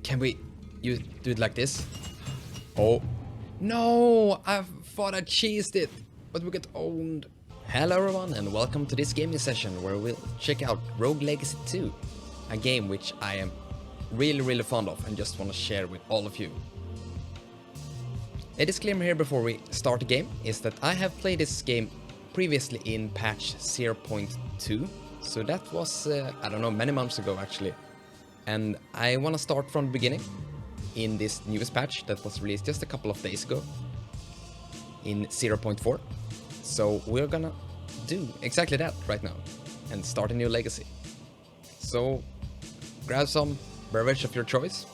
Can we do it like this? Oh. No! I thought I cheesed it, but we got owned. Hello everyone and welcome to this gaming session where we'll check out Rogue Legacy 2. A game which I am really fond of and just want to share with all of you. A disclaimer here before we start the game is that I have played this game previously in patch 0.2. So that was, I don't know, many months ago actually. And I want to start from the beginning in this newest patch that was released just a couple of days ago in 0.4. So we're gonna do exactly that right now and start a new legacy. So grab some beverage of your choice.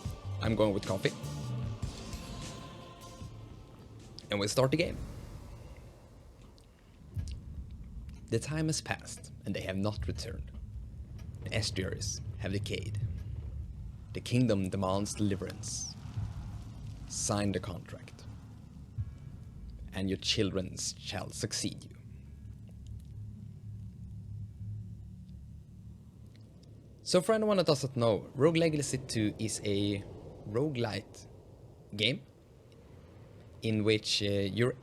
I'm going with coffee. And we'll start the game. The time has passed and they have not returned. The estuaries have decayed. The kingdom demands deliverance. Sign the contract, and your children shall succeed you. So for anyone that doesn't know, Rogue Legacy 2 is a roguelite game in which you're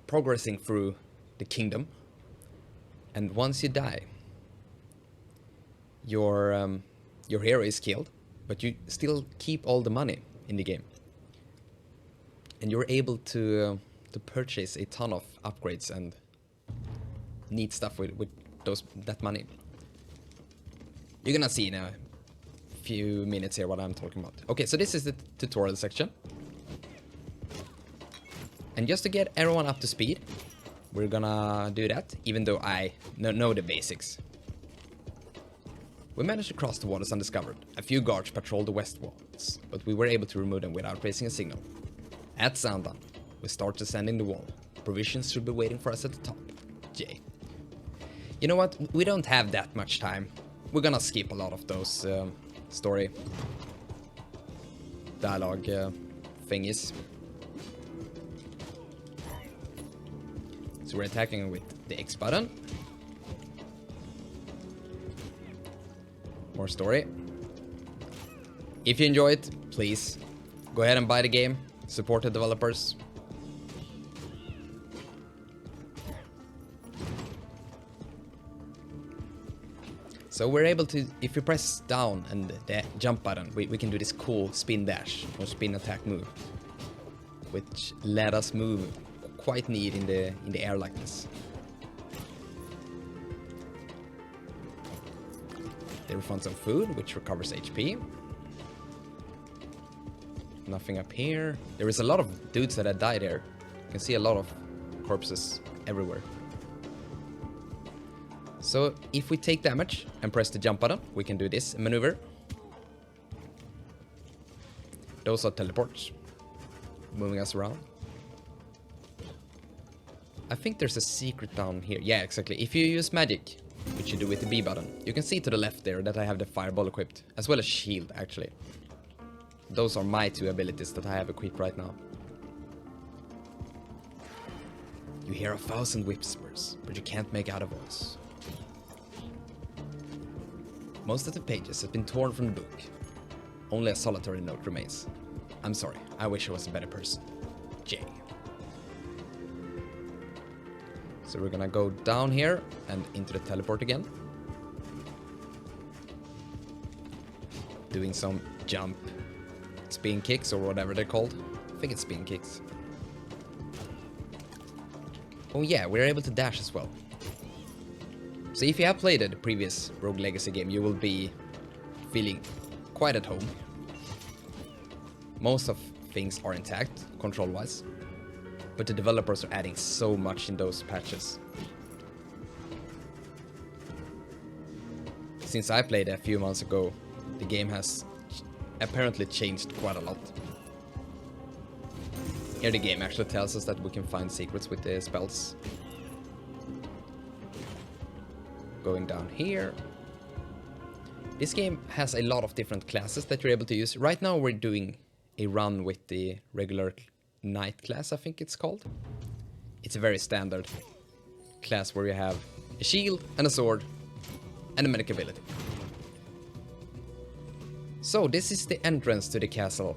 progressing through the kingdom, and once you die, your hero is killed, but you still keep all the money in the game. And you're able to purchase a ton of upgrades and neat stuff with that money. You're gonna see in a few minutes here what I'm talking about. Okay, so this is the tutorial section. And just to get everyone up to speed, we're gonna do that, even though I know the basics. We managed to cross the waters undiscovered. A few guards patrolled the west walls, but we were able to remove them without raising a signal. At sundown, we start descending the wall. Provisions should be waiting for us at the top. Jay. You know what? We don't have that much time. We're gonna skip a lot of those story dialogue thingies. So we're attacking with the X button. More story. If you enjoy it, please go ahead and buy the game. Support the developers. So we're able to, if you press down and the jump button, we can do this cool spin dash or spin attack move, which let us move quite neat in the air like this. They will find some food, which recovers HP. Nothing up here. There is a lot of dudes that had died here. You can see a lot of corpses everywhere. So if we take damage and press the jump button, we can do this maneuver. Those are teleports, moving us around. I think there's a secret down here. Yeah, exactly. If you use magic, which you do with the B button, you can see to the left there that I have the fireball equipped, as well as shield actually. Those are my two abilities that I have equipped right now. You hear 1,000 whispers, but you can't make out a voice. Most of the pages have been torn from the book. Only a solitary note remains. I'm sorry, I wish I was a better person. Jay. So we're gonna go down here and into the teleport again. Doing some jump spin kicks or whatever they're called. I think it's spin kicks. Oh yeah, we're able to dash as well. So if you have played the previous Rogue Legacy game, you will be feeling quite at home. Most of things are intact, control-wise. But the developers are adding so much in those patches. Since I played a few months ago, the game has apparently changed quite a lot. Here the game actually tells us that we can find secrets with the spells. Going down here. This game has a lot of different classes that you're able to use. Right now we're doing a run with the regular Knight class, I think it's called. It's a very standard class where you have a shield and a sword and a medic ability. So this is the entrance to the castle,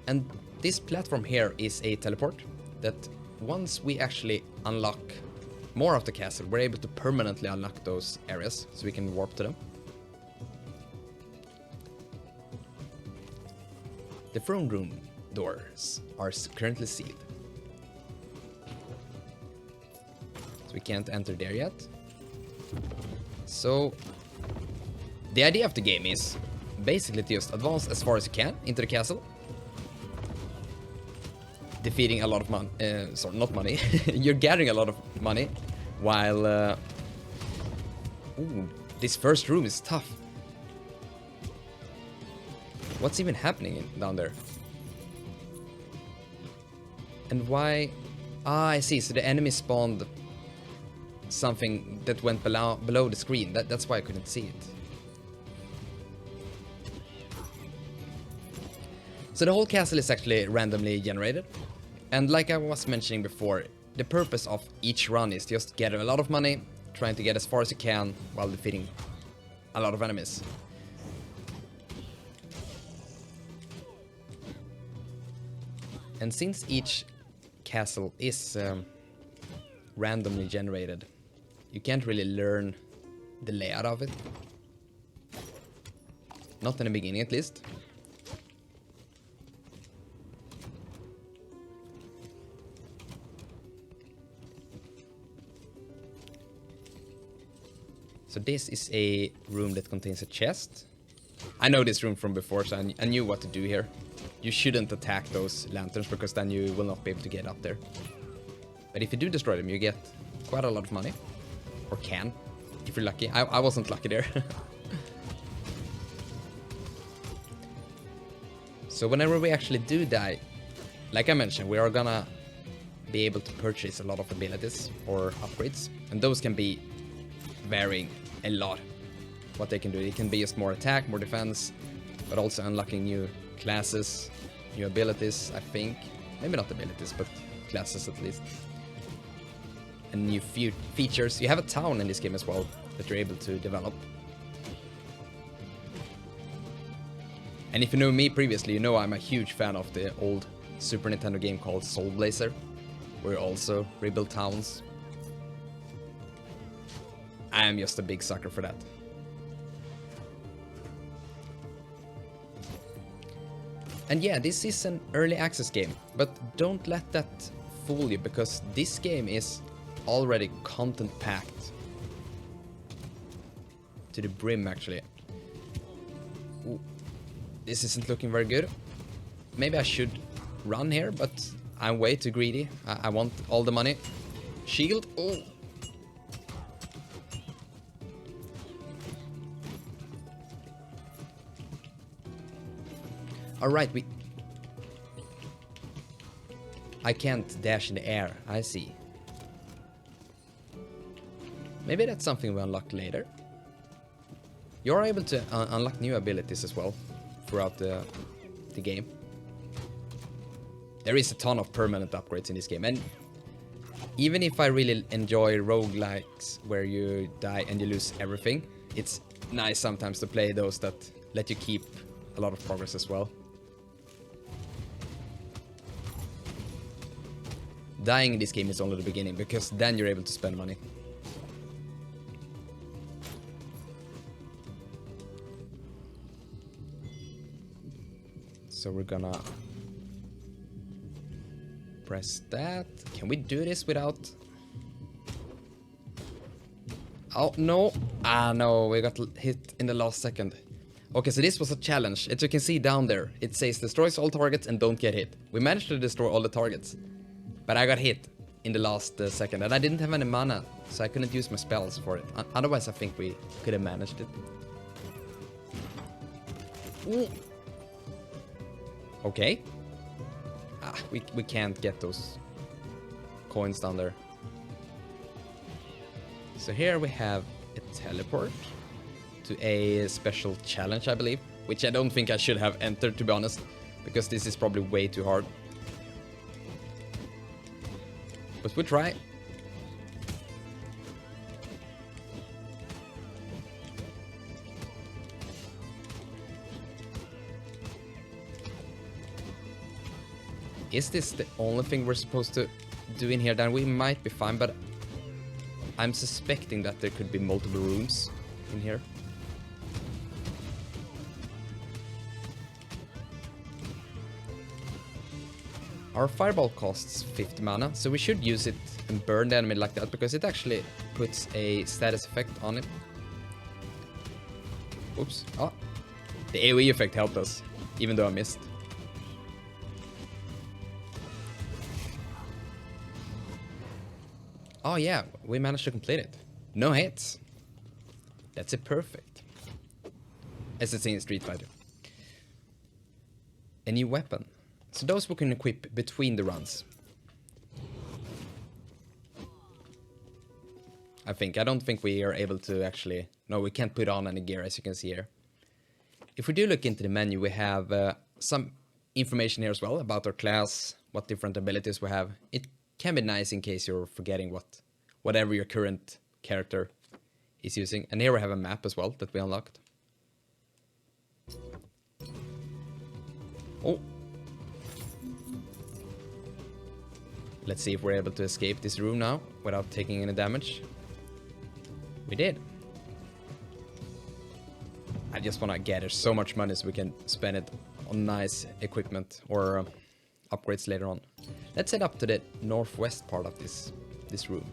and this platform here is a teleport that once we actually unlock more of the castle, we're able to permanently unlock those areas so we can warp to them. The throne room doors are currently sealed, so we can't enter there yet. So the idea of the game is basically to just advance as far as you can into the castle, defeating a lot of money, sorry, not money, you're gathering a lot of money, while, ooh, this first room is tough. What's even happening down there? And why? Ah, I see, so the enemy spawned something that went below the screen, that's why I couldn't see it. So the whole castle is actually randomly generated, and like I was mentioning before, the purpose of each run is just gather a lot of money, trying to get as far as you can while defeating a lot of enemies. And since each castle is randomly generated, you can't really learn the layout of it. Not in the beginning, at least. So this is a room that contains a chest. I know this room from before, so I knew what to do here. You shouldn't attack those lanterns, because then you will not be able to get up there. But if you do destroy them, you get quite a lot of money. Or can, if you're lucky. I wasn't lucky there. So whenever we actually do die, like I mentioned, we are gonna be able to purchase a lot of abilities or upgrades. And those can be varying a lot what they can do. It can be just more attack, more defense, but also unlocking new classes, new abilities, I think. Maybe not abilities, but classes at least. And new features. You have a town in this game as well that you're able to develop. And if you know me previously, you know I'm a huge fan of the old Super Nintendo game called Soul Blazer, where you also rebuild towns. I am just a big sucker for that. And yeah, this is an early access game, but don't let that fool you, because this game is already content packed to the brim, actually. Ooh, this isn't looking very good. Maybe I should run here, but I'm way too greedy. I want all the money. Shield. Oh. Alright, I can't dash in the air, I see. Maybe that's something we unlock later. You're able to unlock new abilities as well throughout the game. There is a ton of permanent upgrades in this game, and even if I really enjoy roguelikes where you die and you lose everything, it's nice sometimes to play those that let you keep a lot of progress as well. Dying in this game is only the beginning, because then you're able to spend money. So we're gonna press that. Can we do this without... Oh, no. Ah, no, we got hit in the last second. Okay, so this was a challenge. As you can see down there, it says destroys all targets and don't get hit. We managed to destroy all the targets, but I got hit in the last second, and I didn't have any mana, so I couldn't use my spells for it. Otherwise, I think we could have managed it. Ooh. Okay. Ah, we can't get those coins down there. So here we have a teleport to a special challenge, I believe, which I don't think I should have entered, to be honest, because this is probably way too hard. But we'll try. Is this the only thing we're supposed to do in here? Then we might be fine, but I'm suspecting that there could be multiple rooms in here. Our fireball costs 50 mana, so we should use it and burn the enemy like that, because it actually puts a status effect on it. Oops. Oh, the AoE effect helped us, even though I missed. Oh yeah, we managed to complete it. No hits. That's a perfect. As it's in Street Fighter. A new weapon. So those we can equip between the runs. I don't think we are able to actually... No, we can't put on any gear, as you can see here. If we do look into the menu, we have some information here as well about our class, what different abilities we have. It can be nice in case you're forgetting whatever your current character is using. And here we have a map as well that we unlocked. Oh. Let's see if we're able to escape this room now without taking any damage. We did. I just want to gather so much money so we can spend it on nice equipment or upgrades later on. Let's head up to the northwest part of this room.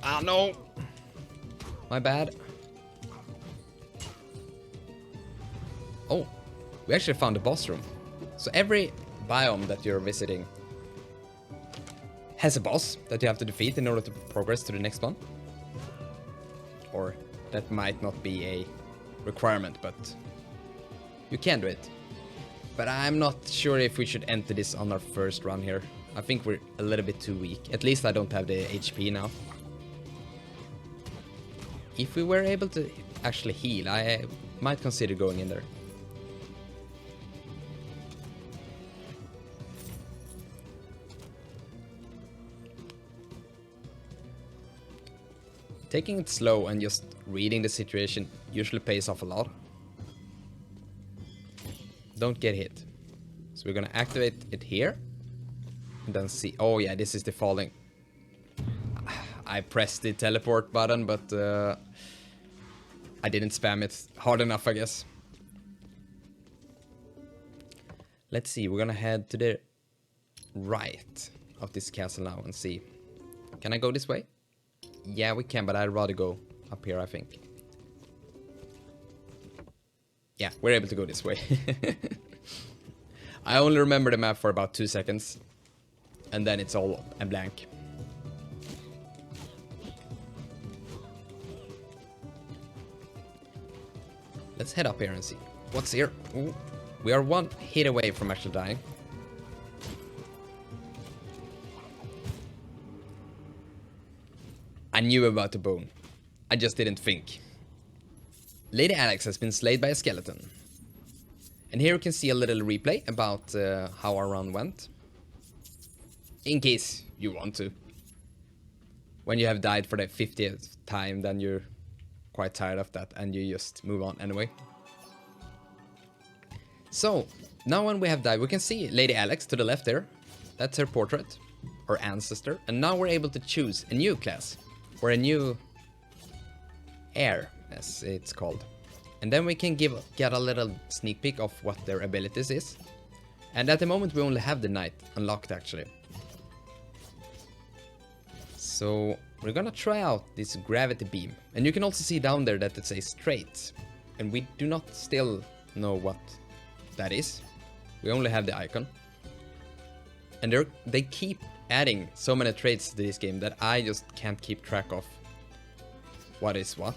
Ah, no! My bad. Oh, we actually found the boss room. So every biome that you're visiting has a boss that you have to defeat in order to progress to the next one. Or that might not be a requirement, but you can do it. But I'm not sure if we should enter this on our first run here. I think we're a little bit too weak. At least I don't have the HP now. If we were able to actually heal, I might consider going in there. Taking it slow and just reading the situation usually pays off a lot. Don't get hit. So we're gonna activate it here. And then see... Oh yeah, this is the falling. I pressed the teleport button, but I didn't spam it hard enough, I guess. Let's see, we're gonna head to the right of this castle now and see. Can I go this way? Yeah, we can, but I'd rather go up here, I think. Yeah, we're able to go this way. I only remember the map for about 2 seconds. And then it's all a blank. Let's head up here and see what's here. Ooh. We are one hit away from actually dying. I knew about the bone. I just didn't think. Lady Alex has been slayed by a skeleton. And here you can see a little replay about how our run went. In case you want to. When you have died for the 50th time, then you're quite tired of that and you just move on anyway. So, now when we have died, we can see Lady Alex to the left there. That's her portrait, her ancestor. And now we're able to choose a new class. Or a new heir, as it's called. And then we can get a little sneak peek of what their abilities is. And at the moment we only have the knight unlocked actually. So we're gonna try out this gravity beam. And you can also see down there that it says traits. And we do not still know what that is. We only have the icon. And they keep adding so many traits to this game that I just can't keep track of what is what.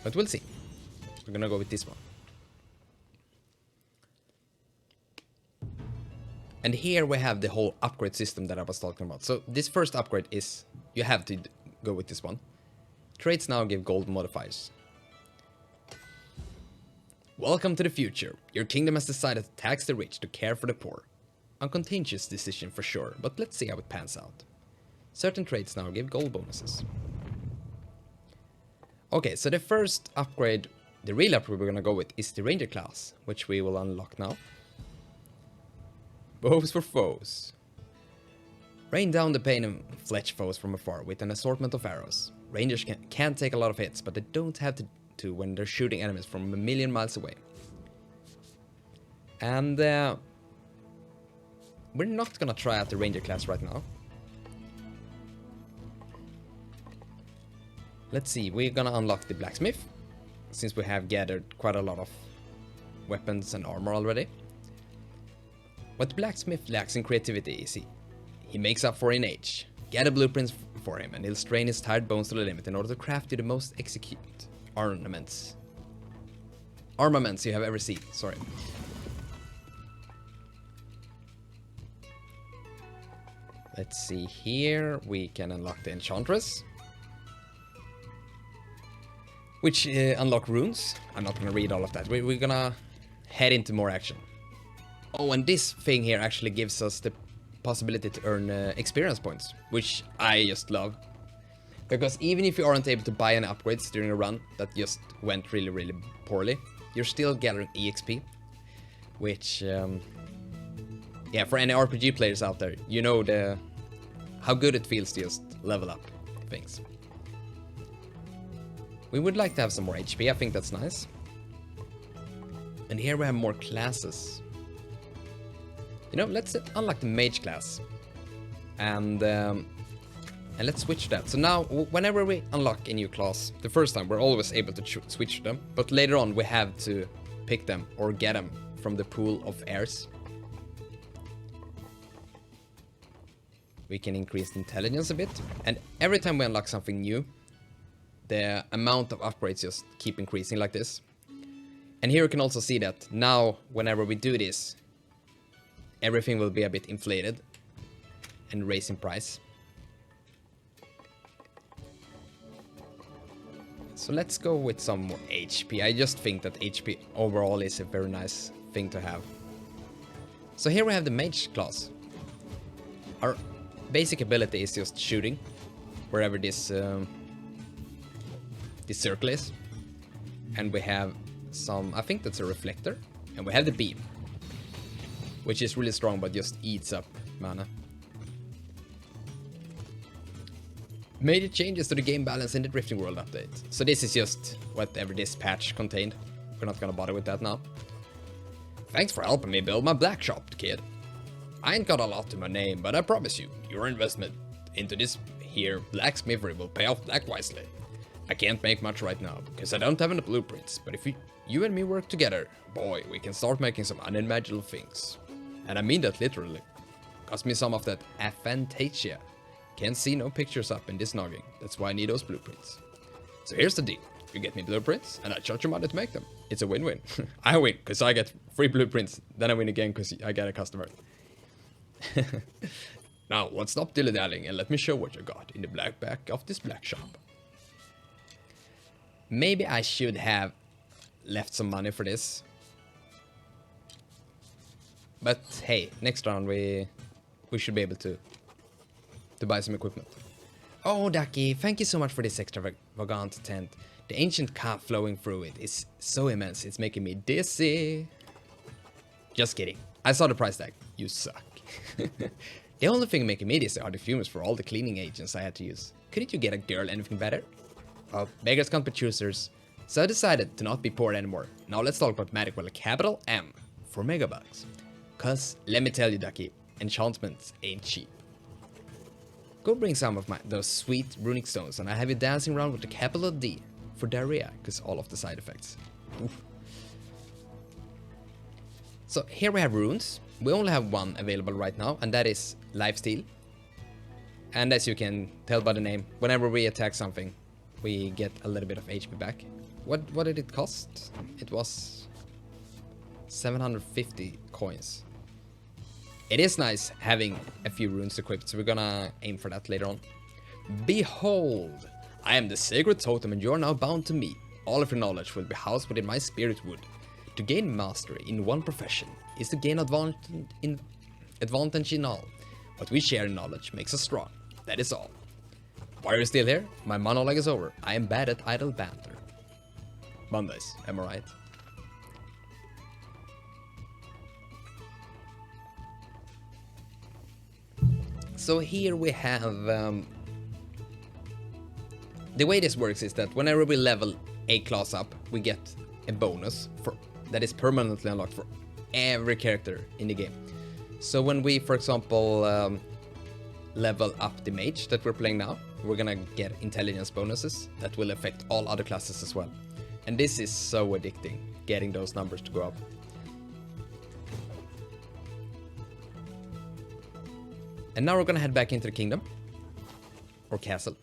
But we'll see. We're gonna go with this one. And here we have the whole upgrade system that I was talking about. So this first upgrade is, you have to go with this one. Traits now give gold modifiers. Welcome to the future. Your kingdom has decided to tax the rich to care for the poor. A contentious decision for sure, but let's see how it pans out. Certain traits now give gold bonuses. Okay, so the first upgrade the real upgrade we're gonna go with is the Ranger class, which we will unlock now. Bows for foes. Rain down the pain and fletch foes from afar with an assortment of arrows. Rangers can take a lot of hits, but they don't have to when they're shooting enemies from a million miles away. And we're not gonna try out the Ranger class right now. Let's see, we're gonna unlock the Blacksmith, since we have gathered quite a lot of weapons and armor already. What the Blacksmith lacks in creativity is he makes up for in age. Gather blueprints for him and he'll strain his tired bones to the limit in order to craft you the most execute armaments you have ever seen, sorry. Let's see here, we can unlock the Enchantress, which unlock runes. I'm not gonna read all of that, we're gonna head into more action. Oh, and this thing here actually gives us the possibility to earn experience points, which I just love. Because even if you aren't able to buy any upgrades during a run that just went really, really poorly, you're still gathering EXP, which, yeah, for any RPG players out there, you know how good it feels to just level up things. We would like to have some more HP, I think that's nice. And here we have more classes. You know, let's unlock the Mage class. And let's switch that. So now, whenever we unlock a new class, the first time we're always able to switch them. But later on we have to pick them or get them from the pool of heirs. We can increase intelligence a bit. And every time we unlock something new, the amount of upgrades just keep increasing like this. And here you can also see that now, whenever we do this, everything will be a bit inflated and raise in price. So let's go with some more HP. I just think that HP overall is a very nice thing to have. So here we have the Mage class. Our basic ability is just shooting wherever this circle is. And we have some, I think that's a reflector. And we have the beam, which is really strong but just eats up mana. Major changes to the game balance in the Drifting World update. So this is just whatever this patch contained. We're not gonna bother with that now. Thanks for helping me build my black shop, kid. I ain't got a lot to my name, but I promise you, your investment into this here blacksmithery will pay off black wisely. I can't make much right now, because I don't have any blueprints, but if you and me work together, boy, we can start making some unimaginable things. And I mean that literally. Cost me some of that aphantasia. Can't see no pictures up in this noggin, that's why I need those blueprints. So here's the deal, you get me blueprints, and I charge you money to make them. It's a win-win. I win, because I get free blueprints, then I win again, because I get a customer. Now, let's stop dilly-dallying and let me show what you got in the black back of this black shop. Maybe I should have left some money for this. But hey, next round we should be able to buy some equipment. Oh, Ducky, thank you so much for this extravagant tent. The ancient calf flowing through it is so immense, it's making me dizzy. Just kidding. I saw the price tag. You suck. The only thing making me dizzy are the fumes for all the cleaning agents I had to use. Couldn't you get a girl anything better? Well, beggars can't be choosers, so I decided to not be poor anymore. Now let's talk about magic with a capital M for megabucks. Cause, let me tell you, Ducky, enchantments ain't cheap. Go bring some of those sweet runic stones and I have you dancing around with the capital D for diarrhea, cause all of the side effects. Oof. So here we have runes. We only have one available right now, and that is Lifesteal. And as you can tell by the name, whenever we attack something, we get a little bit of HP back. What did it cost? It was 750 coins. It is nice having a few runes equipped, so we're gonna aim for that later on. Behold, I am the sacred totem and you are now bound to me. All of your knowledge will be housed within my spirit wood. To gain mastery in one profession is to gain advantage in all. What we share in knowledge makes us strong. That is all. Why are you still here? My monologue is over. I am bad at idle banter. Mondays, am I right? So here we have... the way this works is that whenever we level a class up, we get a bonus that is permanently unlocked for every character in the game. So when we, for example, level up the Mage that we're playing now, we're gonna get intelligence bonuses that will affect all other classes as well. And this is so addicting, getting those numbers to go up. And now we're gonna head back into the kingdom. Or castle.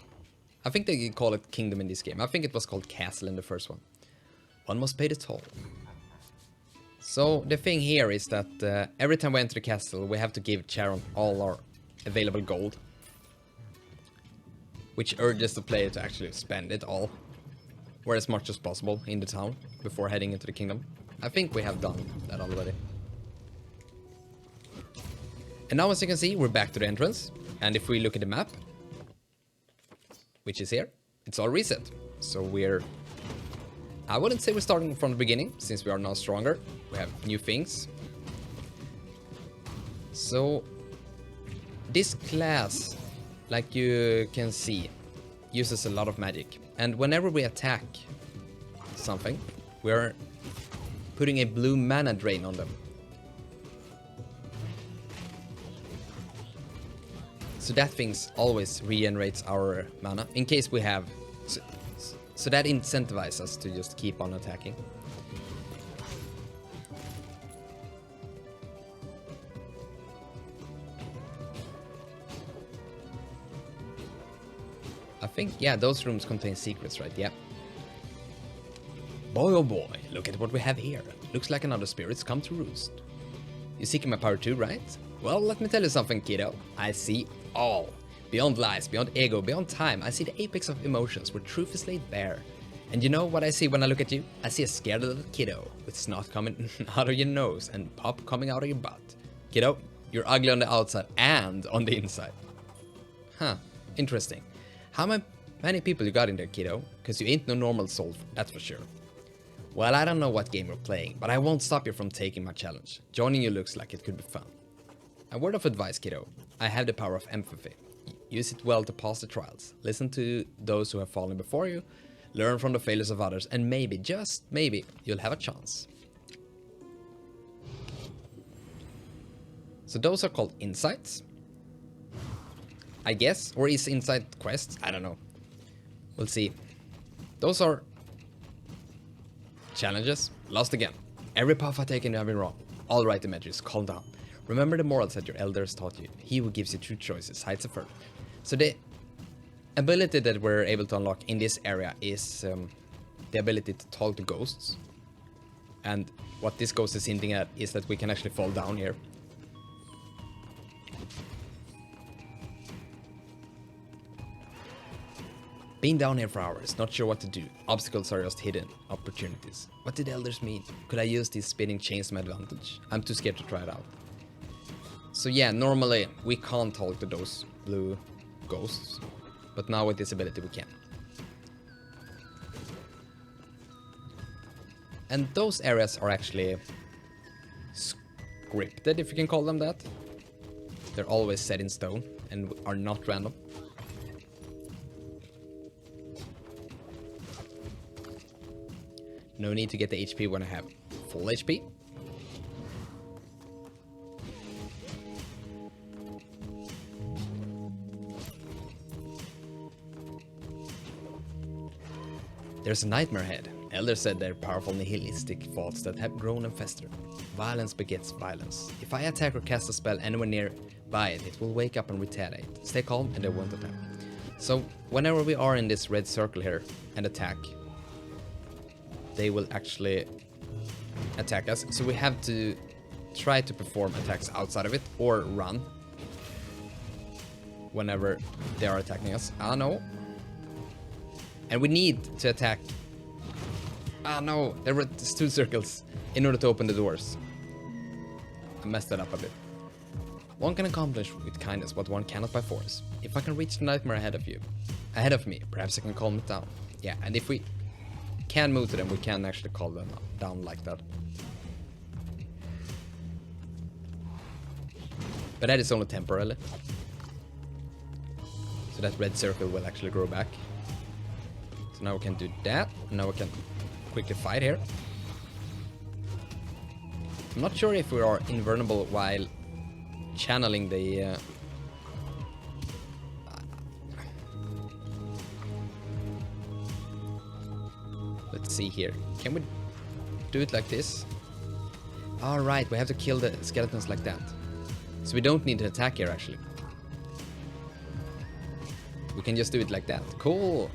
I think they call it kingdom in this game. I think it was called castle in the first one. One must pay the toll. So the thing here is that every time we enter the castle, we have to give Charon all our available gold. Which urges the player to actually spend it all. Or as much as possible in the town before heading into the kingdom. I think we have done that already. And now as you can see, we're back to the entrance. And if we look at the map, which is here, it's all reset. So we're... I wouldn't say we're starting from the beginning, since we are now stronger. We have new things. So this class, like you can see, uses a lot of magic. And whenever we attack something, we're putting a blue mana drain on them. So that thing always regenerates our mana in case we have... So that incentivizes us to just keep on attacking. I think, yeah, those rooms contain secrets, right? Yeah. Boy oh boy, look at what we have here. Looks like another spirit's come to roost. You're seeking my power too, right? Well, let me tell you something, kiddo. I see all. Beyond lies, beyond ego, beyond time, I see the apex of emotions where truth is laid bare. And you know what I see when I look at you? I see a scared little kiddo with snot coming out of your nose and pop coming out of your butt. Kiddo, you're ugly on the outside and on the inside. Huh, interesting. How many people you got in there, kiddo? Because you ain't no normal soul, that's for sure. Well, I don't know what game we're playing, but I won't stop you from taking my challenge. Joining you looks like it could be fun. A word of advice, kiddo. I have the power of empathy. Use it well to pass the trials. Listen to those who have fallen before you. Learn from the failures of others. And maybe, just maybe, you'll have a chance. So those are called insights. I guess. Or is insight quests? I don't know. We'll see. Those are challenges. Lost again. Every path I taken I've been wrong. All right, Demetrius, calm down. Remember the morals that your elders taught you. He who gives you true choices hides a further. So the ability that we're able to unlock in this area is the ability to talk to ghosts. And what this ghost is hinting at is that we can actually fall down here. Been down here for hours, not sure what to do. Obstacles are just hidden opportunities. What did elders mean? Could I use these spinning chains to my advantage? I'm too scared to try it out. So yeah, normally we can't talk to those blue ghosts, but now with this ability we can. And those areas are actually scripted, if you can call them that. They're always set in stone and are not random. No need to get the HP when I have full HP. There's a nightmare ahead. Elders said they're powerful nihilistic thoughts that have grown and festered. Violence begets violence. If I attack or cast a spell anywhere nearby it, it will wake up and retaliate. Stay calm and they won't attack. So whenever we are in this red circle here and attack, they will actually attack us. So we have to try to perform attacks outside of it or run whenever they are attacking us. Ah, no. And we need to attack. Ah, no. There were two circles in order to open the doors. I messed that up a bit. One can accomplish with kindness what one cannot by force. If I can reach the nightmare ahead of me, perhaps I can calm it down. Yeah, and if we can move to them, we can actually call them down like that. But that is only temporarily. So that red circle will actually grow back. So now we can do that. Now we can quickly fight here. I'm not sure if we are invulnerable while channeling the... Let's see here. Can we do it like this? Alright, we have to kill the skeletons like that. So we don't need to attack here, actually. We can just do it like that. Cool!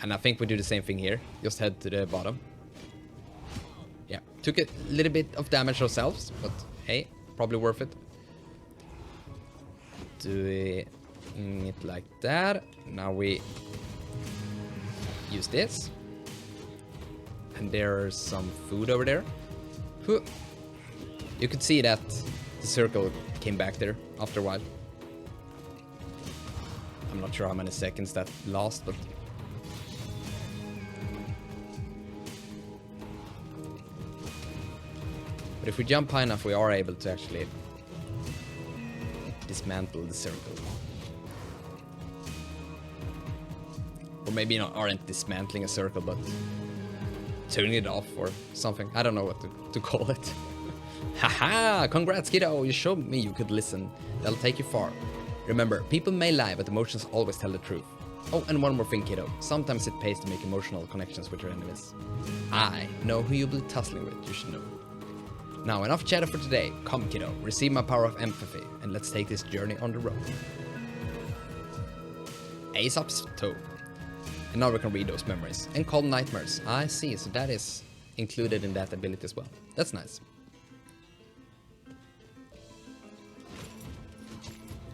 And I think we do the same thing here. Just head to the bottom. Yeah, took a little bit of damage ourselves, but hey, probably worth it. Doing it like that. Now we use this. And there's some food over there. You could see that the circle came back there after a while. I'm not sure how many seconds that lasts, but... But if we jump high enough, we are able to actually dismantle the circle. Or maybe not aren't dismantling a circle, but turning it off or something. I don't know what to call it. Haha! Congrats, kiddo! You showed me you could listen. That'll take you far. Remember, people may lie, but emotions always tell the truth. Oh, and one more thing, kiddo. Sometimes it pays to make emotional connections with your enemies. I know who you'll be tussling with, you should know. Now, enough chatter for today. Come, kiddo, receive my power of empathy, and let's take this journey on the road. Aesop's toe. And now we can read those memories. And call nightmares. I see, so that is included in that ability as well. That's nice.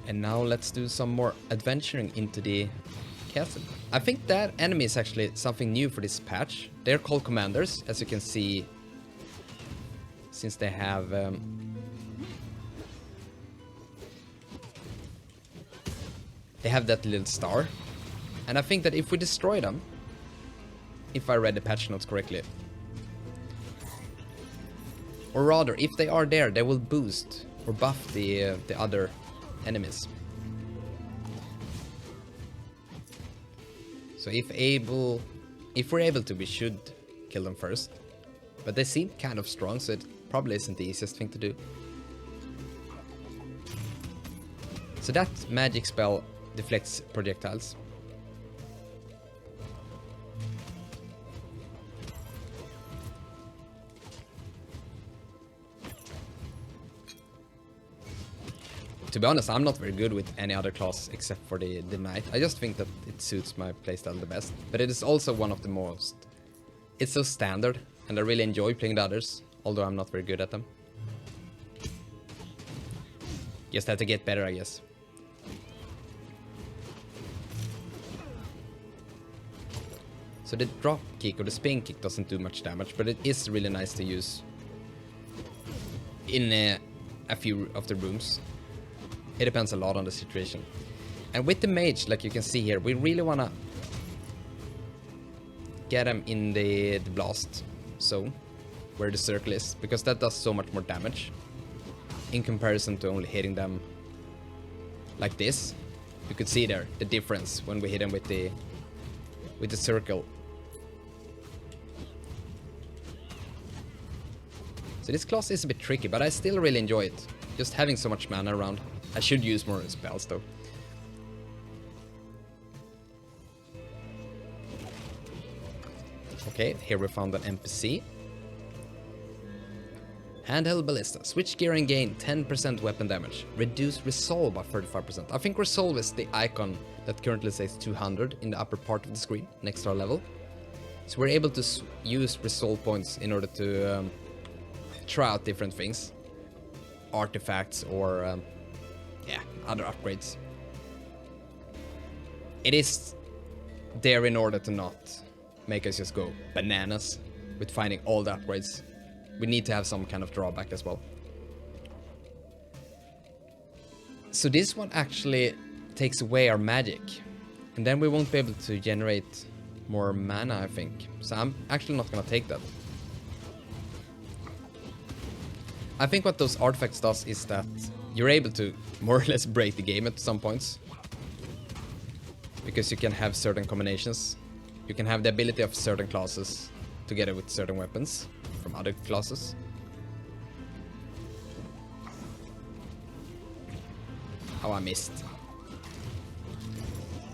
And now let's do some more adventuring into the castle. I think that enemy is actually something new for this patch. They're called commanders, as you can see. Since they have that little star, and I think that if we destroy them, if I read the patch notes correctly, or rather, if they are there, they will boost or buff the other enemies. So if we're able to, we should kill them first. But they seem kind of strong, so it probably isn't the easiest thing to do. So that magic spell deflects projectiles. To be honest, I'm not very good with any other class except for the knight. I just think that it suits my playstyle the best. But it is also one of the most... It's so standard, and I really enjoy playing the others, although I'm not very good at them. Just have to get better, I guess. So the drop kick or the spin kick doesn't do much damage, but it is really nice to use in a few of the rooms. It depends a lot on the situation. And with the mage, like you can see here, we really want to get him in the blast zone where the circle is, because that does so much more damage in comparison to only hitting them like this. You could see there the difference when we hit him with the circle. So this class is a bit tricky, but I still really enjoy it. Just having so much mana around. I should use more spells though. Okay, here we found an NPC. Handheld ballista. Switch gear and gain 10% weapon damage. Reduce resolve by 35%. I think resolve is the icon that currently says 200 in the upper part of the screen next to our level. So we're able to use resolve points in order to try out different things. Artifacts or other upgrades. It is there in order to not make us just go bananas with finding all the upgrades. We need to have some kind of drawback as well. So this one actually takes away our magic, and then we won't be able to generate more mana, I think. So I'm actually not gonna take that. I think what those artifacts does is that you're able to more or less break the game at some points. Because you can have certain combinations. You can have the ability of certain classes together with certain weapons from other classes. Oh, I missed.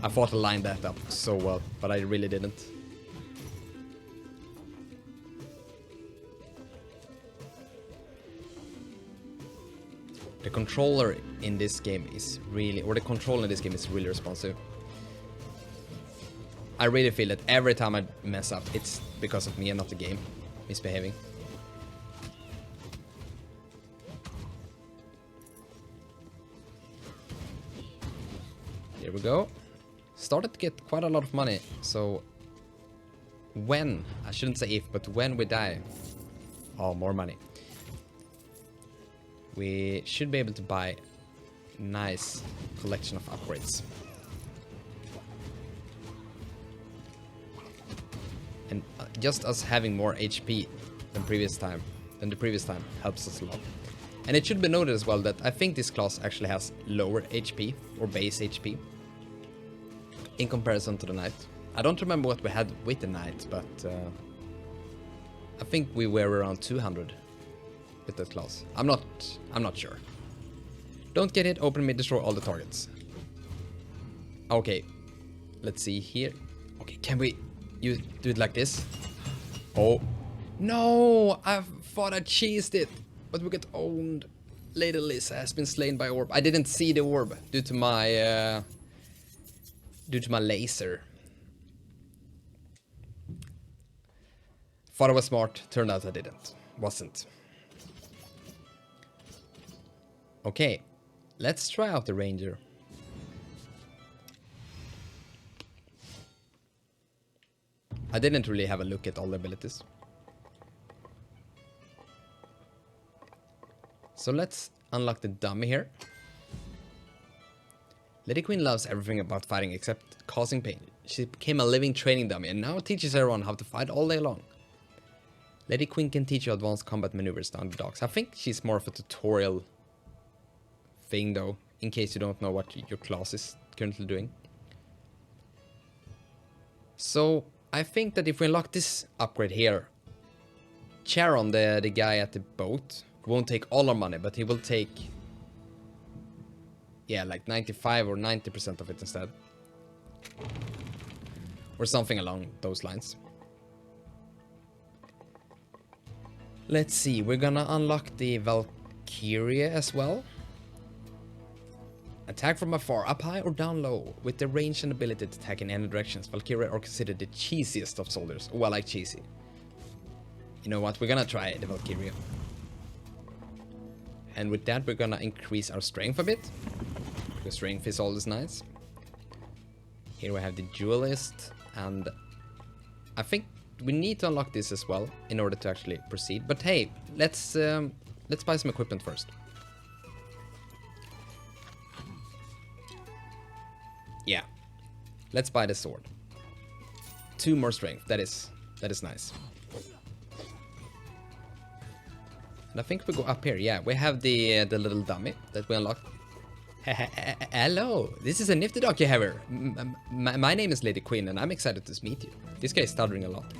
I thought I lined that up so well, but I really didn't. The controller in this game is really, or the control in this game is really responsive. I really feel that every time I mess up, it's because of me and not the game misbehaving. Here we go. Started to get quite a lot of money, so when, I shouldn't say if, but when we die, oh, more money. We should be able to buy a nice collection of upgrades. And just us having more HP than the previous time helps us a lot. And it should be noted as well that I think this class actually has lower HP or base HP in comparison to the knight. I don't remember what we had with the knight, but I think we were around 200 with that class. I'm not sure. Don't get hit, open mid, destroy all the targets. Okay, let's see here. Okay, can we do it like this? Oh, no, I thought I cheesed it, but we get owned. Lady Liz has been slain by orb. I didn't see the orb due to my laser. Thought I was smart, turned out I wasn't. Okay, let's try out the ranger. I didn't really have a look at all the abilities. So let's unlock the dummy here. Lady Queen loves everything about fighting except causing pain. She became a living training dummy and now teaches everyone how to fight all day long. Lady Queen can teach you advanced combat maneuvers to underdogs. I think she's more of a tutorial thing though, in case you don't know what your class is currently doing. So I think that if we unlock this upgrade here, Charon, the guy at the boat, won't take all our money, but he will take, yeah, like 95 or 90% of it instead. Or something along those lines. Let's see, we're gonna unlock the Valkyria as well. Attack from afar, up high or down low. With the range and ability to attack in any directions, Valkyria are considered the cheesiest of soldiers. Oh, I like cheesy. You know what, we're gonna try the Valkyria. And with that, we're gonna increase our strength a bit. Because strength is always nice. Here we have the duelist, and I think we need to unlock this as well in order to actually proceed. But hey, let's buy some equipment first. Yeah, let's buy the sword. 2 more strength. That is nice. And I think we go up here. Yeah, we have the little dummy that we unlocked. Hello, this is a nifty dog you have here. My name is Lady Queen, and I'm excited to meet you. This guy is stuttering a lot.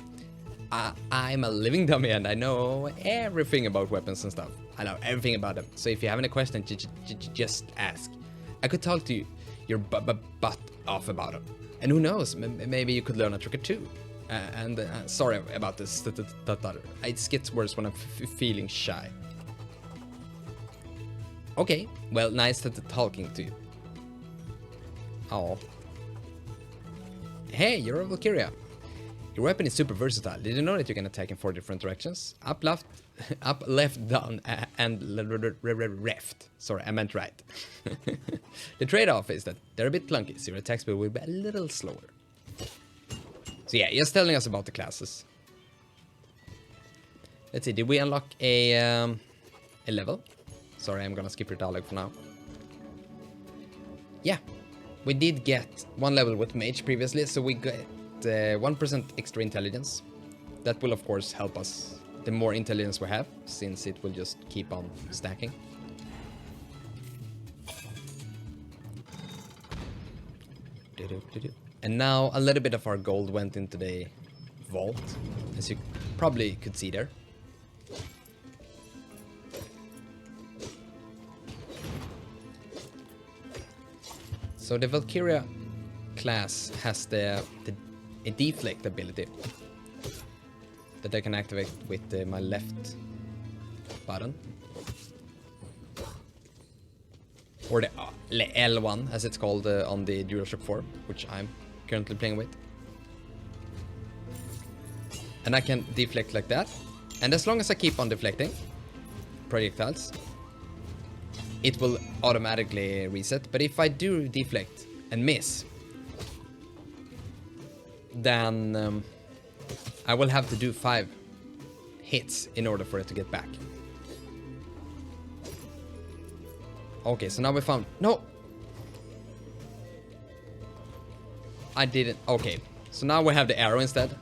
I'm a living dummy, and I know everything about weapons and stuff. I know everything about them. So if you have any questions, just ask. I could talk to you. Your butt off about it. And who knows, maybe you could learn a trick or two. Sorry about this stutter. It gets worse when I'm feeling shy. Okay, well, nice talking to you. Oh. Hey, you're a Valkyria. Your weapon is super versatile. Did you know that you can attack in 4 different directions? Up, left, up, left, down, and left. Sorry, I meant right. The trade-off is that they're a bit clunky, so your attack speed will be a little slower. So yeah, just telling us about the classes. Let's see, did we unlock a level? Sorry, I'm gonna skip your dialogue for now. Yeah, we did get 1 level with Mage previously, so we 1% extra intelligence. That will of course help us the more intelligence we have, since it will just keep on stacking. And now a little bit of our gold went into the vault, as you probably could see there. So the Valkyria class has a deflect ability that I can activate with my left button. Or the L1, as it's called on the DualShock 4, which I'm currently playing with. And I can deflect like that. And as long as I keep on deflecting projectiles, it will automatically reset. But if I do deflect and miss, then I will have to do 5 hits in order for it to get back. Okay, so now we found... No! I didn't... Okay, so now we have the arrow instead.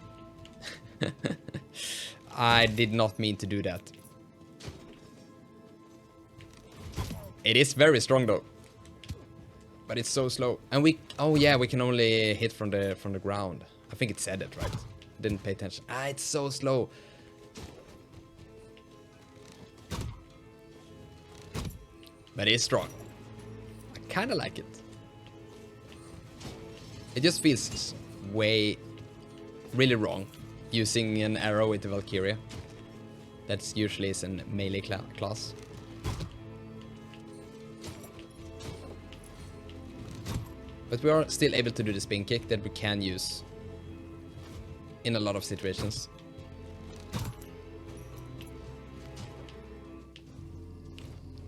I did not mean to do that. It is very strong though. But it's so slow. And we... Oh yeah, we can only hit from the ground. I think it said it, right? Didn't pay attention. Ah, it's so slow. But it's strong. I kind of like it. It just feels really wrong using an arrow with the Valkyria. That's usually is a melee class. But we are still able to do the spin kick that we can use in a lot of situations.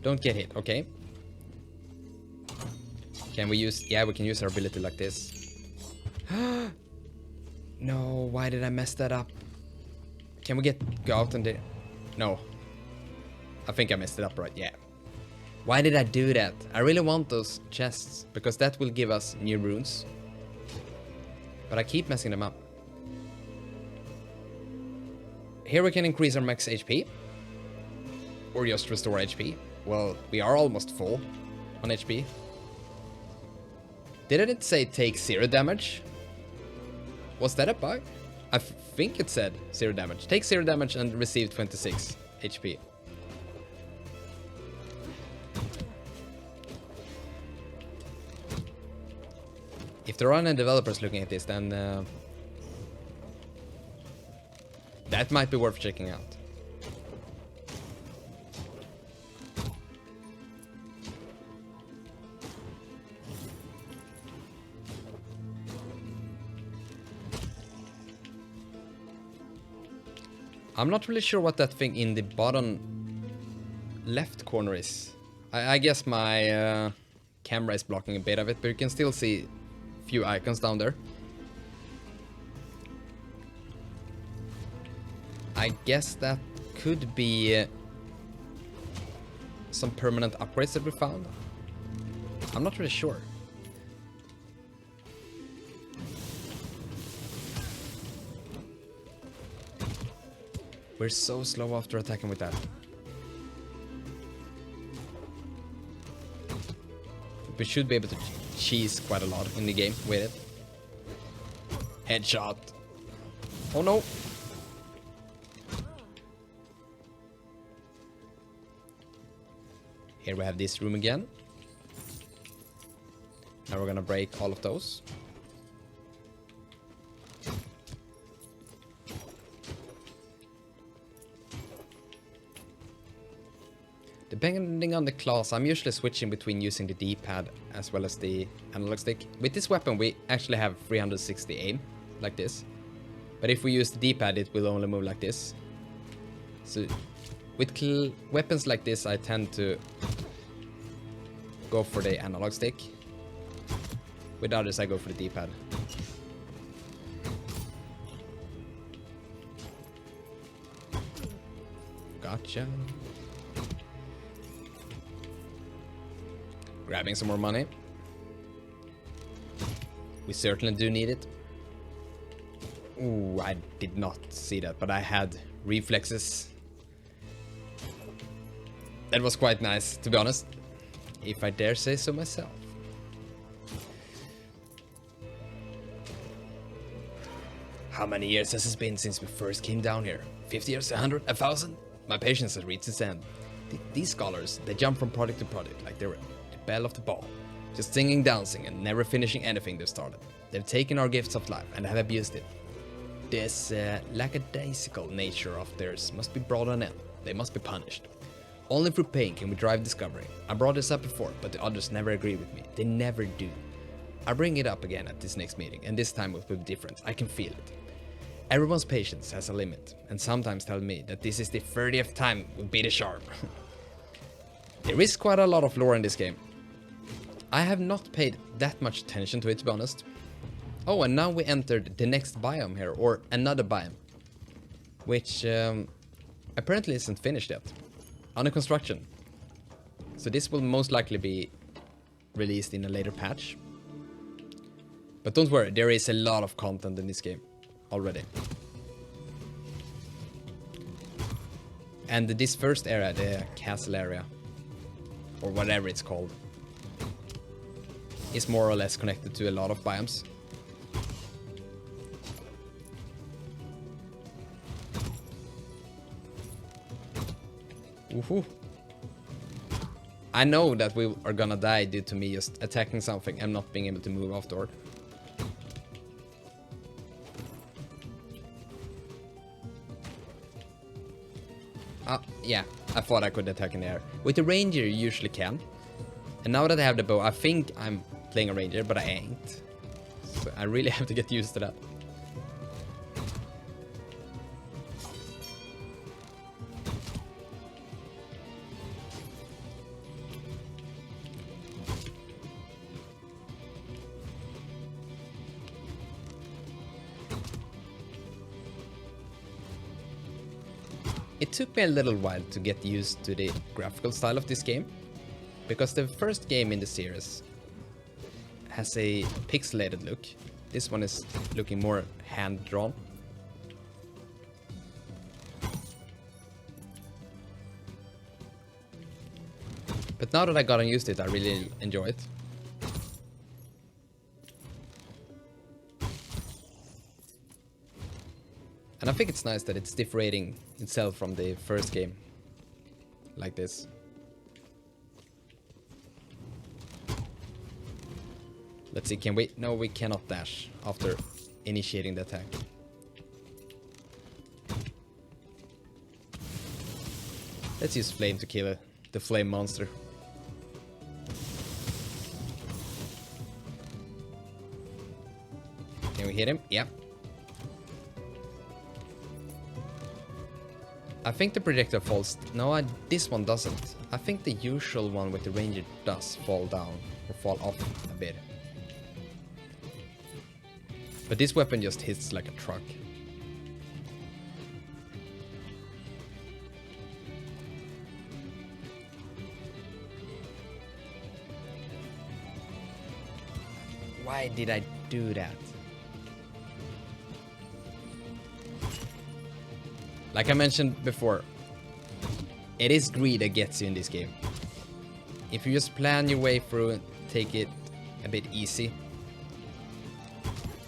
Don't get hit, okay. Can we use... Yeah, we can use our ability like this. No, why did I mess that up? Can we go out and No. I think I messed it up, right? Yeah. Why did I do that? I really want those chests, because that will give us new runes. But I keep messing them up. Here we can increase our max HP. Or just restore HP. Well, we are almost full on HP. Didn't it say take 0 damage? Was that a bug? I think it said 0 damage. Take 0 damage and receive 26 HP. If there are any developers looking at this, then that might be worth checking out. I'm not really sure what that thing in the bottom left corner is. I guess my camera is blocking a bit of it, but you can still see a few icons down there. I guess that could be some permanent upgrades that we found. I'm not really sure. We're so slow after attacking with that. We should be able to cheese quite a lot in the game with it. Headshot. Oh no. Here we have this room again. Now we're gonna break all of those. Depending on the class, I'm usually switching between using the D-pad as well as the analog stick. With this weapon, we actually have 360 aim, like this. But if we use the D-pad, it will only move like this. So, with weapons like this, I tend to go for the analog stick. With others, I go for the D-pad. Gotcha. Grabbing some more money. We certainly do need it. Ooh, I did not see that, but I had reflexes. That was quite nice, to be honest, if I dare say so myself. How many years has it been since we first came down here? 50 years, 100, 1,000? My patience has reached its end. These scholars, they jump from project to project like they're the belle of the ball, just singing, dancing, and never finishing anything they've started. They've taken our gifts of life and have abused it. This lackadaisical nature of theirs must be brought on end. They must be punished. Only through pain can we drive discovery. I brought this up before, but the others never agree with me. They never do. I bring it up again at this next meeting, and this time will be different. I can feel it. Everyone's patience has a limit, and sometimes tell me that this is the 30th time we beat a sharp. There is quite a lot of lore in this game. I have not paid that much attention to it, to be honest. Oh, and now we entered the next biome here, or another biome, which apparently isn't finished yet. Under construction. So this will most likely be released in a later patch. But don't worry, there is a lot of content in this game already. And this first area, the castle area, or whatever it's called, is more or less connected to a lot of biomes. Woohoo! I know that we are gonna die due to me just attacking something and not being able to move afterward. Yeah, I thought I could attack in the air. With the ranger you usually can. And now that I have the bow, I think I'm playing a ranger, but I ain't. So I really have to get used to that. It took me a little while to get used to the graphical style of this game, because the first game in the series has a pixelated look. This one is looking more hand-drawn. But now that I gotten used to it, I really enjoy it. And I think it's nice that it's differentiating itself from the first game, like this. Let's see, can we? No, we cannot dash after initiating the attack. Let's use flame to kill the flame monster. Can we hit him? Yeah. I think the projectile falls... No, this one doesn't. I think the usual one with the ranger does fall down or fall off a bit. But this weapon just hits like a truck. Why did I do that? Like I mentioned before, it is greed that gets you in this game. If you just plan your way through and take it a bit easy,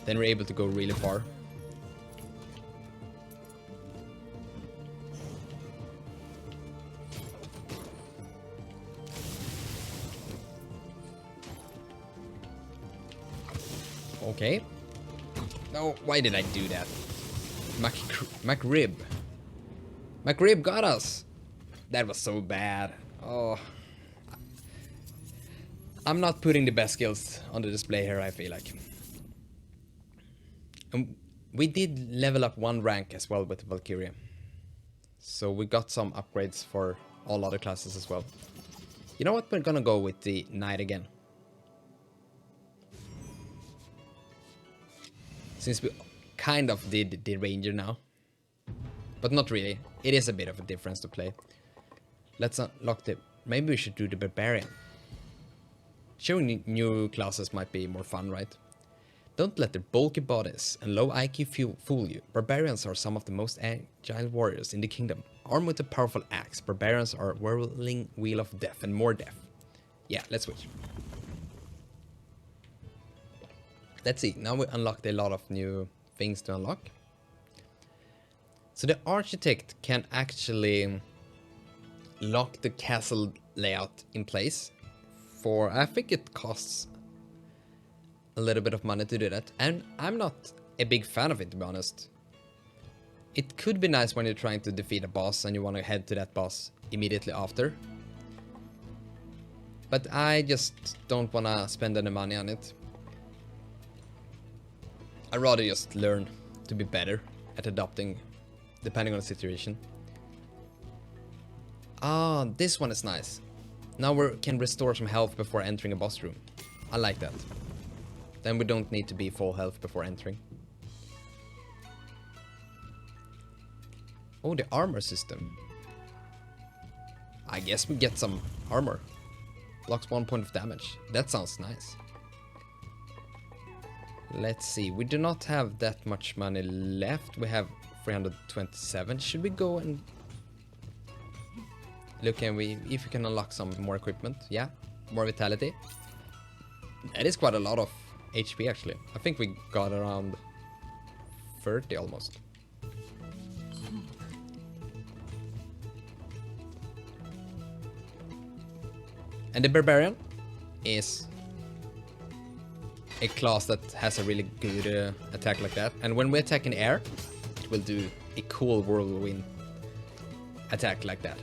then we're able to go really far. Okay. No, why did I do that? McRib. McRib got us! That was so bad. Oh. I'm not putting the best skills on the display here, I feel like. We did level up one rank as well with Valkyria. So we got some upgrades for all other classes as well. You know what? We're gonna go with the Knight again. Since we kind of did the Ranger now. But not really. It is a bit of a difference to play. Let's unlock the... Maybe we should do the Barbarian. Showing new classes might be more fun, right? Don't let their bulky bodies and low IQ fool you. Barbarians are some of the most agile warriors in the kingdom. Armed with a powerful axe, barbarians are whirling wheel of death and more death. Yeah, let's switch. Let's see, now we unlocked a lot of new things to unlock. So the architect can actually lock the castle layout in place for, I think it costs a little bit of money to do that, and I'm not a big fan of it, to be honest. It could be nice when you're trying to defeat a boss and you want to head to that boss immediately after, but I just don't want to spend any money on it. I'd rather just learn to be better at adapting depending on the situation. Ah, this one is nice. Now we can restore some health before entering a boss room. I like that. Then we don't need to be full health before entering. Oh, the armor system. I guess we get some armor. Blocks 1 point of damage. That sounds nice. Let's see. We do not have that much money left. We have 327. Should we go and look if we can unlock some more equipment? Yeah, more vitality. That is quite a lot of HP actually. I think we got around 30 almost. And the Barbarian is a class that has a really good attack like that. And when we attack in air, it will do a cool whirlwind attack like that.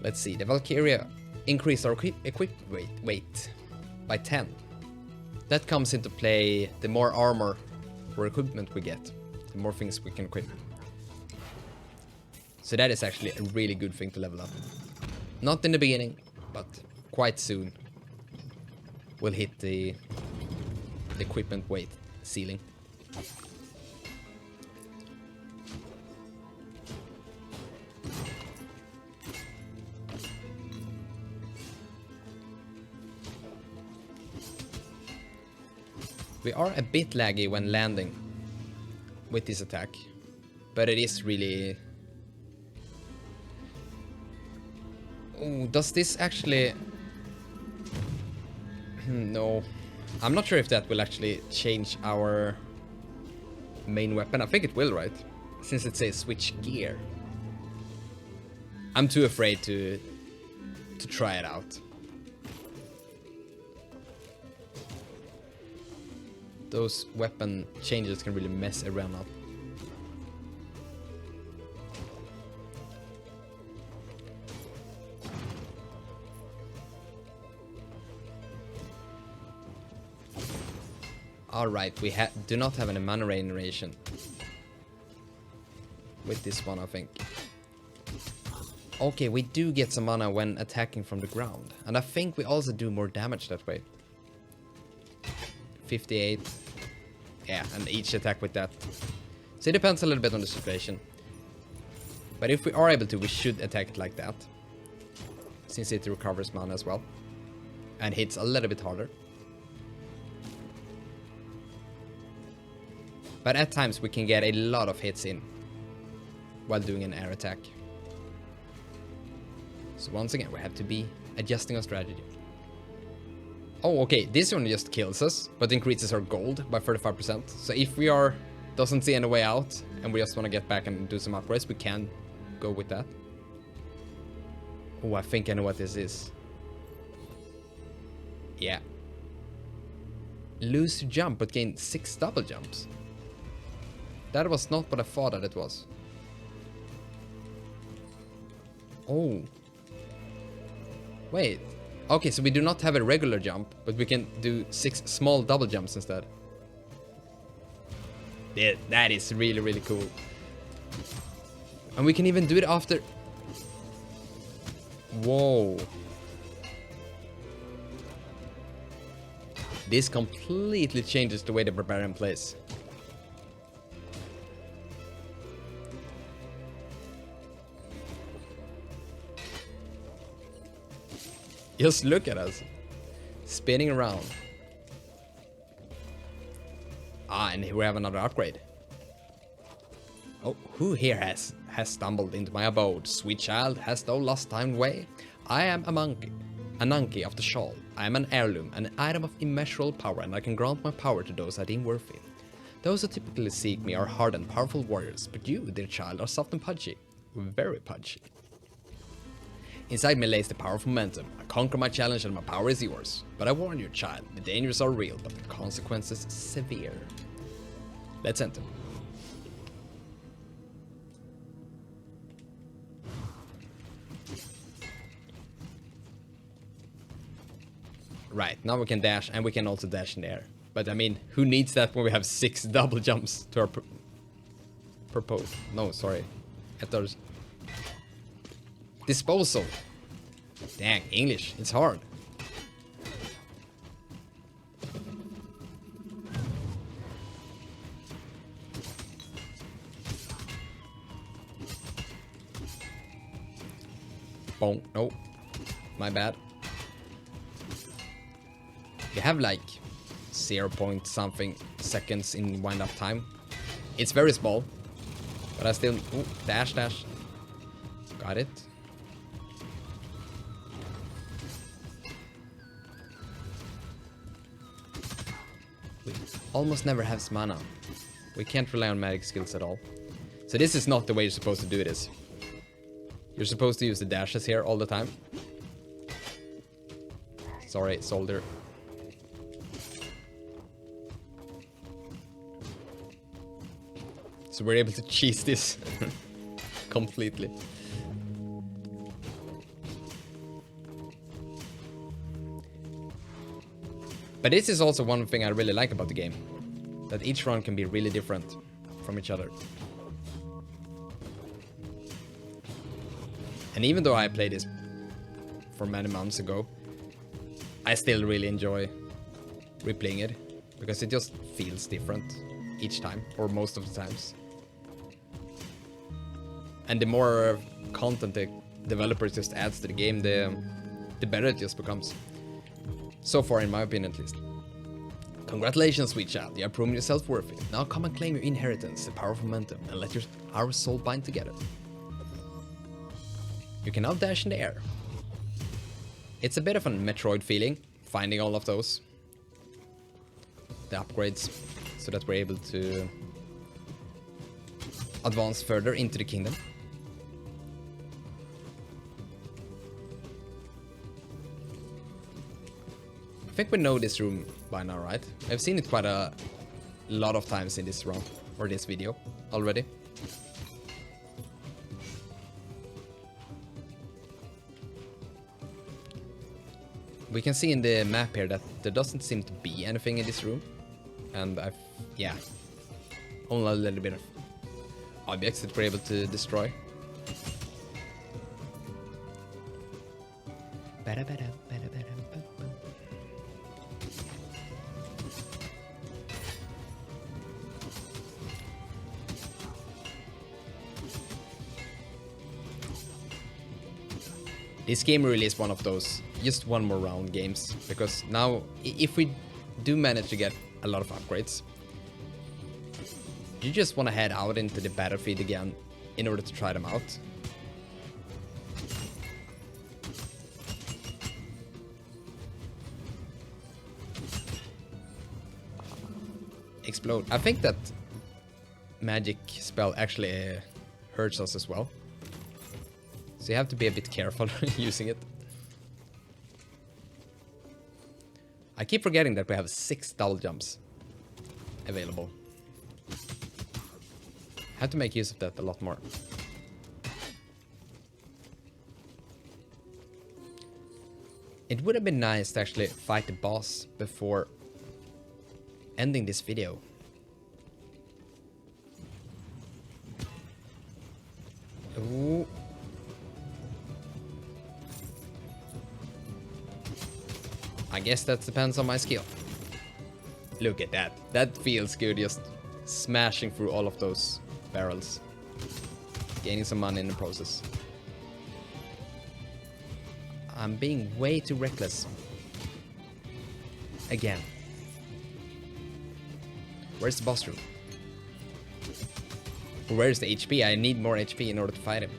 Let's see, the Valkyria increased our equip weight by 10. That comes into play the more armor or equipment we get, the more things we can equip. So that is actually a really good thing to level up. Not in the beginning, but quite soon we'll hit the equipment weight ceiling. We are a bit laggy when landing with this attack, but it is really... Ooh, does this actually... No, I'm not sure if that will actually change our main weapon. I think it will, right? Since it says switch gear. I'm too afraid to try it out. Those weapon changes can really mess everyone up. Alright, we do not have any mana regeneration with this one, I think. Okay, we do get some mana when attacking from the ground. And I think we also do more damage that way. 58. Yeah, and each attack with that. So it depends a little bit on the situation. But if we are able to, we should attack it like that. Since it recovers mana as well. And hits a little bit harder. But at times we can get a lot of hits in while doing an air attack. So once again, we have to be adjusting our strategy. Oh, okay, this one just kills us, but increases our gold by 35%. So if we doesn't see any way out, and we just want to get back and do some upgrades, we can go with that. Oh, I think I know what this is. Yeah. Lose to jump, but gain 6 double jumps. That was not what I thought that it was. Oh. Wait. Okay, so we do not have a regular jump, but we can do 6 small double jumps instead. Yeah, that is really, really cool. And we can even do it after... Whoa. This completely changes the way the Barbarian plays. Just look at us. Spinning around. and here we have another upgrade. Oh, who here has stumbled into my abode? Sweet child, hast thou lost thine way? I am a monkey, a nunky of the shawl. I am an heirloom, an item of immeasurable power, and I can grant my power to those I deem worthy. Those who typically seek me are hard and powerful warriors, but you, dear child, are soft and pudgy. Very pudgy. Inside me lays the power of momentum. I conquer my challenge and my power is yours. But I warn you, child, the dangers are real, but the consequences severe. Let's enter. Right, now we can dash, and we can also dash in the air. But I mean, who needs that when we have 6 double jumps to our propose? No, sorry. At our disposal. Dang, English, it's hard. Boom, no, my bad. You have like 0 point something seconds in wind up time. It's very small, but I still... Ooh, dash, dash. Got it. We almost never have mana. We can't rely on magic skills at all. So this is not the way you're supposed to do this. You're supposed to use the dashes here all the time. Sorry, soldier. So we're able to cheese this completely. But this is also one thing I really like about the game. That each run can be really different from each other. And even though I played this for many months ago, I still really enjoy replaying it. Because it just feels different each time, or most of the times. And the more content the developers just adds to the game, the better it just becomes. So far, in my opinion, at least. Congratulations, sweet child. You have proven yourself worthy. Now come and claim your inheritance, the power of momentum, and let our soul bind together. You can now dash in the air. It's a bit of a Metroid feeling, finding all of those. The upgrades, so that we're able to advance further into the kingdom. I think we know this room by now, right? I've seen it quite a lot of times in this run, or this video, already. We can see in the map here that there doesn't seem to be anything in this room. And yeah, only a little bit of objects that we're able to destroy. This game really is one of those just one more round games, because now if we do manage to get a lot of upgrades, you just want to head out into the battlefield again in order to try them out. Explode. I think that magic spell actually hurts us as well. So you have to be a bit careful using it. I keep forgetting that we have 6 double jumps available. Have to make use of that a lot more. It would have been nice to actually fight the boss before ending this video. Ooh. I guess that depends on my skill. Look at that. That feels good, just smashing through all of those barrels. Gaining some money in the process. I'm being way too reckless. Again. Where's the boss room? Where's the HP? I need more HP in order to fight him.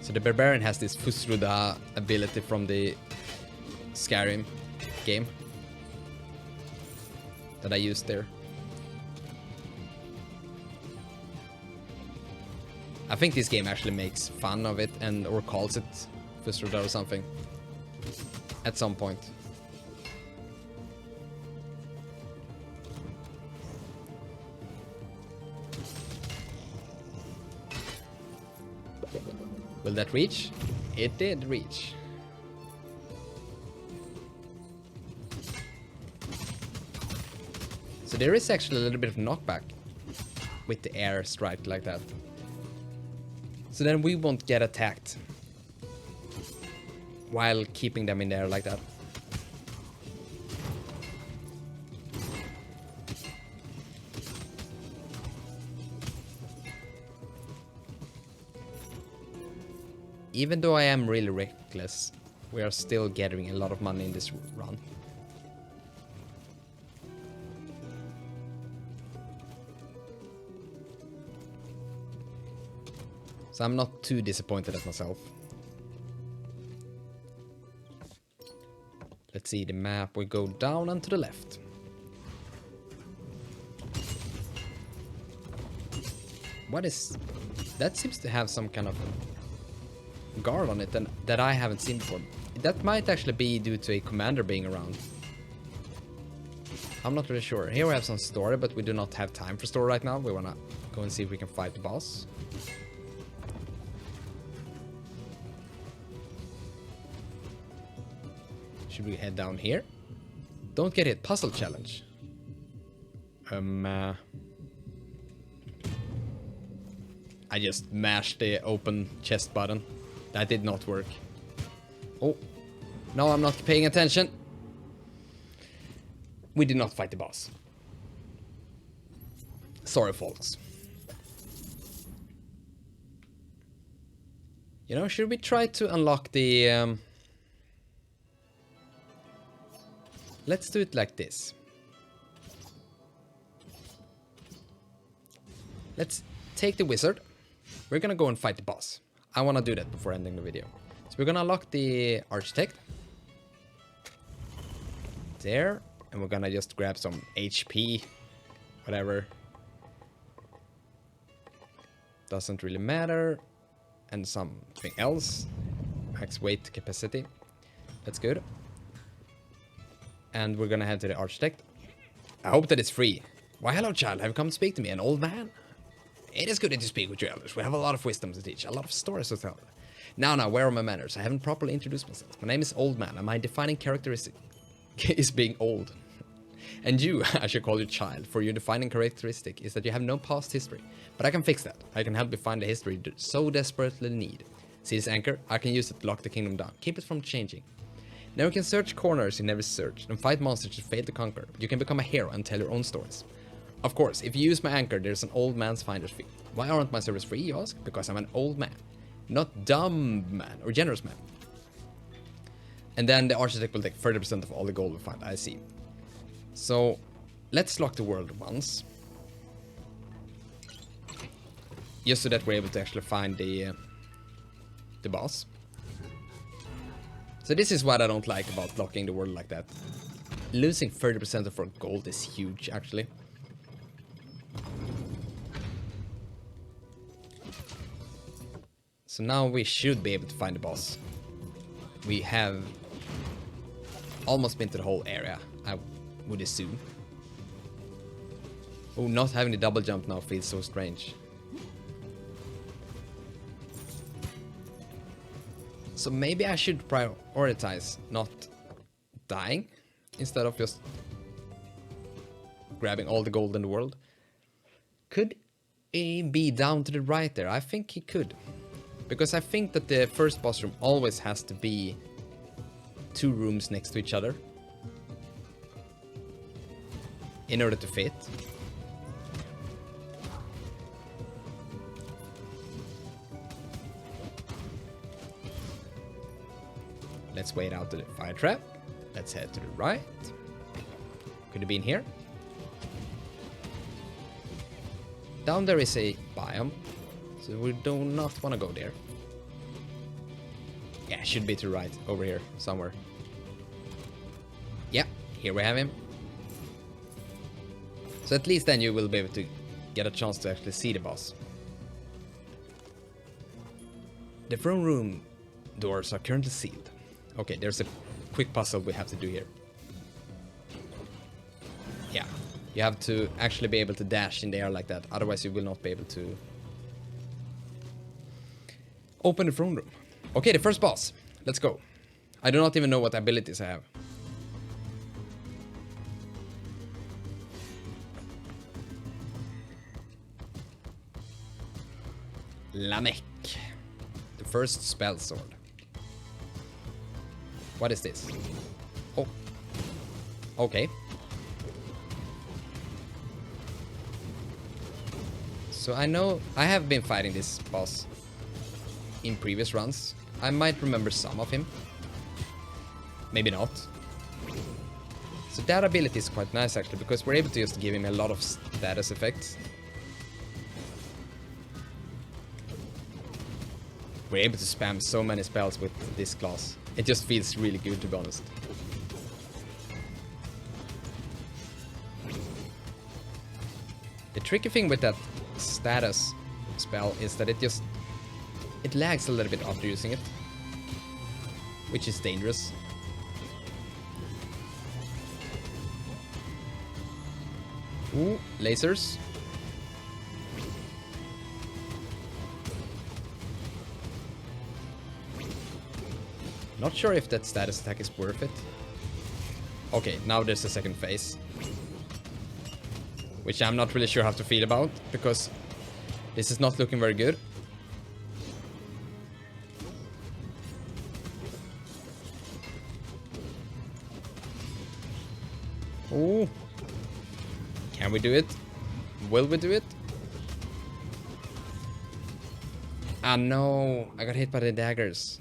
So the Barbarian has this Fusruda ability from the Skyrim game that I used there. I think this game actually makes fun of it and or calls it Fusruda or something at some point. Will that reach? It did reach. So there is actually a little bit of knockback with the air strike like that. So then we won't get attacked while keeping them in the air like that. Even though I am really reckless, we are still gathering a lot of money in this run. So I'm not too disappointed at myself. Let's see the map. We go down and to the left. What is... That seems to have some kind of guard on it that I haven't seen before. That might actually be due to a commander being around. I'm not really sure. Here we have some story, but we do not have time for story right now. We wanna go and see if we can fight the boss. Should we head down here? Don't get hit. Puzzle challenge. I just mashed the open chest button. That did not work. Oh, no, I'm not paying attention. We did not fight the boss. Sorry, folks. You know, should we try to unlock the... Let's do it like this. Let's take the wizard. We're gonna go and fight the boss. I wanna do that before ending the video. So we're gonna unlock the architect. There. And we're gonna just grab some HP. Whatever. Doesn't really matter. And something else. Max weight capacity. That's good. And we're gonna head to the architect. I hope that it's free. Why, hello child, have you come to speak to me, an old man? It is good that you speak with your elders. We have a lot of wisdom to teach, a lot of stories to tell. Now, where are my manners? I haven't properly introduced myself. My name is Old Man, and my defining characteristic is being old. And you, I should call you child, for your defining characteristic is that you have no past history. But I can fix that. I can help you find the history you so desperately need. See this anchor? I can use it to lock the kingdom down. Keep it from changing. Now you can search corners you never searched and fight monsters you failed to conquer. You can become a hero and tell your own stories. Of course, if you use my anchor, there's an old man's finder's fee. Why aren't my services free, you ask? Because I'm an old man. Not dumb man or generous man. And then the architect will take 30% of all the gold we find. I see. So, let's lock the world once. Just so that we're able to actually find the boss. So this is what I don't like about locking the world like that. Losing 30% of our gold is huge, actually. So now we should be able to find the boss. We have almost been to the whole area, I would assume. Oh, not having the double jump now feels so strange. So maybe I should prioritize not dying instead of just grabbing all the gold in the world. Could he be down to the right there? I think he could. Because I think that the first boss room always has to be 2 rooms next to each other in order to fit. Let's wait out the fire trap. Let's head to the right. Could it be in here? Down there is a biome, so we do not want to go there. Yeah, should be to the right, over here, somewhere. Yeah, here we have him. So at least then you will be able to get a chance to actually see the boss. The throne room doors are currently sealed. Okay, there's a quick puzzle we have to do here. Yeah, you have to actually be able to dash in the air like that, otherwise you will not be able to open the throne room. Okay, the first boss. Let's go. I do not even know what abilities I have. Lamech. The first spell sword. What is this? Oh. Okay. So I know I have been fighting this boss in previous runs. I might remember some of him. Maybe not. So that ability is quite nice actually, because we're able to just give him a lot of status effects. We're able to spam so many spells with this class. It just feels really good, to be honest. The tricky thing with that status spell is that it lags a little bit after using it, which is dangerous. Ooh, lasers. Not sure if that status attack is worth it. Okay, now there's a second phase, which I'm not really sure how to feel about, because this is not looking very good. Ooh. Can we do it? Will we do it? Ah no, I got hit by the daggers.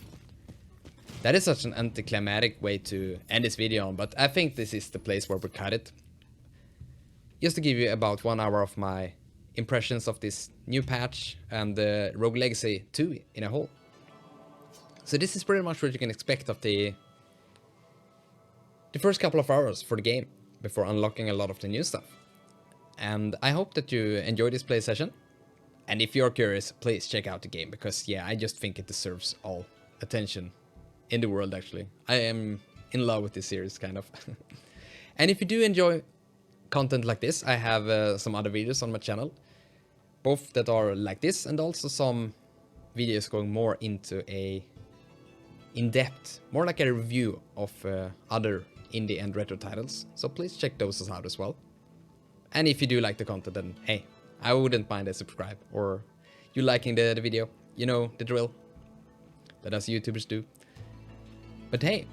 That is such an anticlimactic way to end this video on, but I think this is the place where we cut it. Just to give you about 1 hour of my impressions of this new patch and the Rogue Legacy 2 in a whole. So this is pretty much what you can expect of the first couple of hours for the game before unlocking a lot of the new stuff. And I hope that you enjoyed this play session. And if you're curious, please check out the game, because yeah, I just think it deserves all attention in the world actually. I am in love with this series, kind of. And if you do enjoy content like this, I have some other videos on my channel, both that are like this and also some videos going more into a in-depth, more like a review of other indie and retro titles. So please check those out as well. And if you do like the content, then hey, I wouldn't mind a subscribe or you liking the video. You know the drill that us YouTubers do. But hey,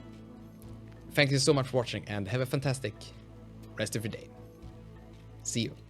thank you so much for watching and have a fantastic rest of your day. See you.